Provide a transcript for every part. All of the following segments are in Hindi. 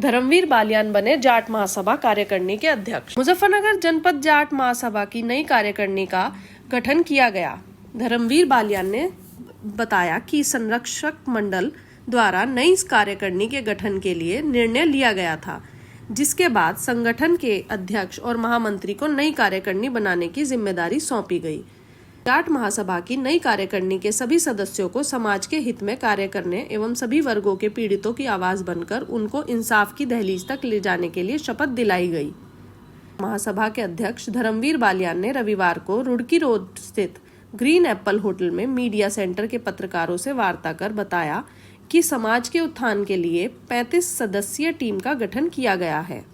धर्मवीर बालियान बने जाट महासभा कार्यकारिणी के अध्यक्ष। मुजफ्फरनगर जनपद जाट महासभा की नई कार्यकारिणी का गठन किया गया। धर्मवीर बालियान ने बताया कि संरक्षक मंडल द्वारा नई कार्यकारिणी के गठन के लिए निर्णय लिया गया था, जिसके बाद संगठन के अध्यक्ष और महामंत्री को नई कार्यकारिणी बनाने की जिम्मेदारी सौंपी गई। जाट महासभा की नई कार्यकारिणी के सभी सदस्यों को समाज के हित में कार्य करने एवं सभी वर्गों के पीड़ितों की आवाज बनकर उनको इंसाफ की दहलीज तक ले जाने के लिए शपथ दिलाई गई। महासभा के अध्यक्ष धर्मवीर बालियान ने रविवार को रुड़की रोड स्थित ग्रीन एप्पल होटल में मीडिया सेंटर के पत्रकारों से वार्ता कर बताया कि समाज के उत्थान के लिए 35 सदस्यीय टीम का गठन किया गया है।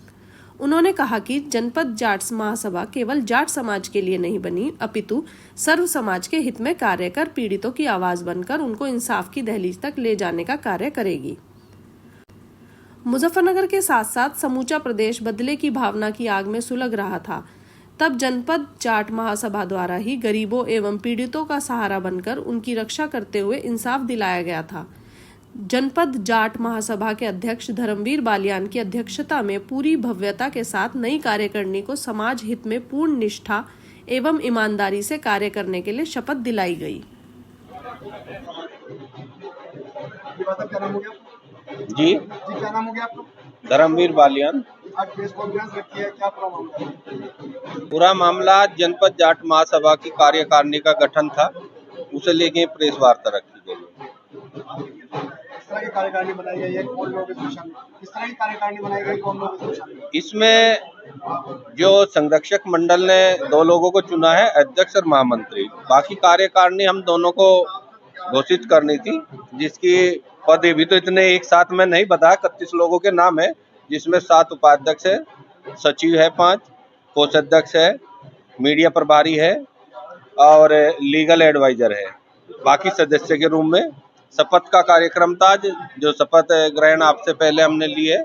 उन्होंने कहा कि जनपद जाट महासभा केवल जाट समाज के लिए नहीं बनी, अपितु सर्व समाज के हित में कार्य कर पीड़ितों की आवाज बनकर उनको इंसाफ की दहलीज तक ले जाने का कार्य करेगी। मुजफ्फरनगर के साथ साथ समूचा प्रदेश बदले की भावना की आग में सुलग रहा था। तब जनपद जाट महासभा द्वारा ही गरीबों एवं पीड़ितों का सहारा बनकर उनकी रक्षा करते हुए इंसाफ दिलाया गया था। जनपद जाट महासभा के अध्यक्ष धर्मवीर बालियान की अध्यक्षता में पूरी भव्यता के साथ नई कार्यकारिणी को समाज हित में पूर्ण निष्ठा एवं ईमानदारी से कार्य करने के लिए शपथ दिलाई गई। जी, क्या नाम हो गया आपका? धर्मवीर बालियान। आज प्रेस कॉन्फ्रेंस रखी है, क्या पूरा मामला है? पूरा मामला जनपद जाट महासभा की कार्यकारिणी का गठन था, उसे लेके प्रेस वार्ता रखी गई। किस तरह की कार्यकारिणी बनाई गई है, कौन लोग इसमें शामिल? किस तरह की कार्यकारिणी बनाई गई, कौन लोग इसमें शामिल? इसमें जो संरक्षक मंडल ने 2 लोगों को चुना है, अध्यक्ष और महामंत्री। बाकी कार्यकारिणी हम दोनों को घोषित करनी थी, जिसकी पद भी तो इतने एक साथ में नहीं बताया। 31 लोगों के नाम है, जिसमें 7 उपाध्यक्ष है, सचिव है 5, कोषाध्यक्ष है, मीडिया प्रभारी है और लीगल एडवाइजर है। बाकी सदस्य के रूम में शपथ का कार्यक्रम था, जो शपथ ग्रहण आपसे पहले हमने ली है।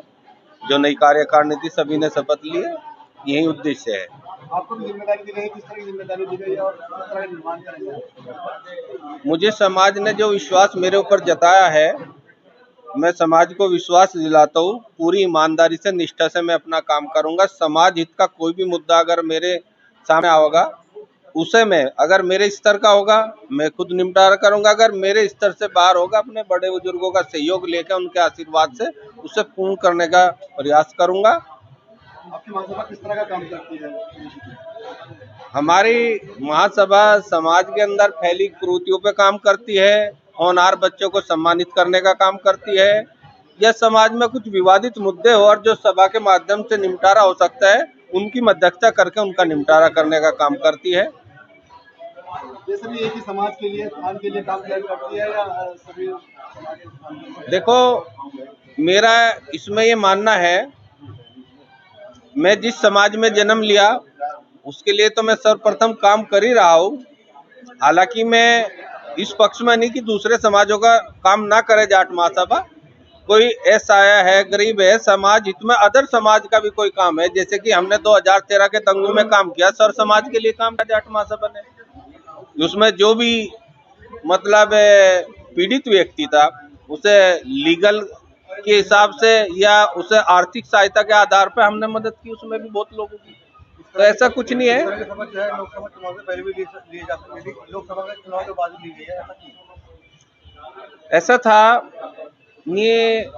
जो नई कार्यकारिणी थी, सभी ने शपथ ली है। यही उद्देश्य है। आपको भी जिम्मेदारी दी गई है, किस तरह की जिम्मेदारी दी गई है और किस तरह का निर्माण करेंगे? मुझे समाज ने जो विश्वास मेरे ऊपर जताया है, मैं समाज को विश्वास दिलाता हूँ। पूरी ईमानदारी से, निष्ठा से मैं अपना काम करूंगा। समाज हित का कोई भी मुद्दा अगर मेरे सामने आएगा, उसे मैं, अगर मेरे स्तर का होगा, मैं खुद निपटारा करूंगा। अगर मेरे स्तर से बाहर होगा, अपने बड़े बुजुर्गों का सहयोग लेकर, उनके आशीर्वाद से उसे पूर्ण करने का प्रयास करूंगा। आपकी महासभा किस तरह का काम करती है? हमारी महासभा समाज के अंदर फैली कुरीतियों पे काम करती है, होनहार बच्चों को सम्मानित करने का काम करती है। या समाज में कुछ विवादित मुद्दे हो और जो सभा के माध्यम से निपटारा हो सकता है, उनकी मध्यस्थता करके उनका निपटारा करने का काम करती है। ये सभी एक ही समाज के लिए, स्थान के लिए काम करती है या सभी? देखो, मेरा इसमें ये मानना है, मैं जिस समाज में जन्म लिया उसके लिए तो मैं सर्वप्रथम काम कर ही रहा हूँ। हालांकि मैं इस पक्ष में नहीं कि दूसरे समाजों का काम ना करे जाट महासभा। कोई ऐसा है, गरीब है, समाज हित में अदर समाज का भी कोई काम है, जैसे कि हमने 2013 के दंगों में काम किया, सर समाज के लिए काम किया जाट महासभा ने। उसमें जो भी मतलब पीड़ित व्यक्ति था, उसे लीगल के हिसाब से या उसे आर्थिक सहायता के आधार पर हमने मदद की, उसमें भी बहुत लोगों की। तो ऐसा कुछ नहीं है। लोकसभा चुनाव से पहले भी लिए जा सकते थे, लोकसभा के चुनाव के बाद भी ली गई है, ऐसा क्यों? ऐसा था, ये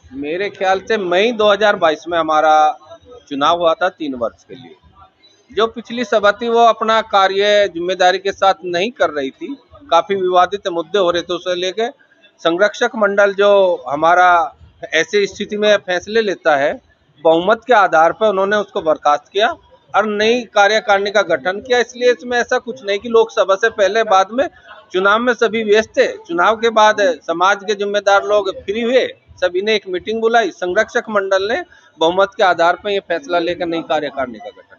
मेरे ख्याल से मई 2022 में हमारा चुनाव हुआ था 3 वर्ष के लिए। जो पिछली सभा थी वो अपना कार्य जिम्मेदारी के साथ नहीं कर रही थी, काफी विवादित मुद्दे हो रहे थे। उसे लेके संरक्षक मंडल जो हमारा ऐसी स्थिति में फैसले लेता है, बहुमत के आधार पर उन्होंने उसको बर्खास्त किया और नई कार्यकारिणी का गठन किया। इसलिए इसमें ऐसा कुछ नहीं कि लोकसभा से पहले बाद में, चुनाव में सभी व्यस्त थे। चुनाव के बाद समाज के जिम्मेदार लोग फ्री हुए, सभी ने एक मीटिंग बुलाई, संरक्षक मंडल ने बहुमत के आधार पर यह फैसला लेकर नई कार्यकारिणी का गठन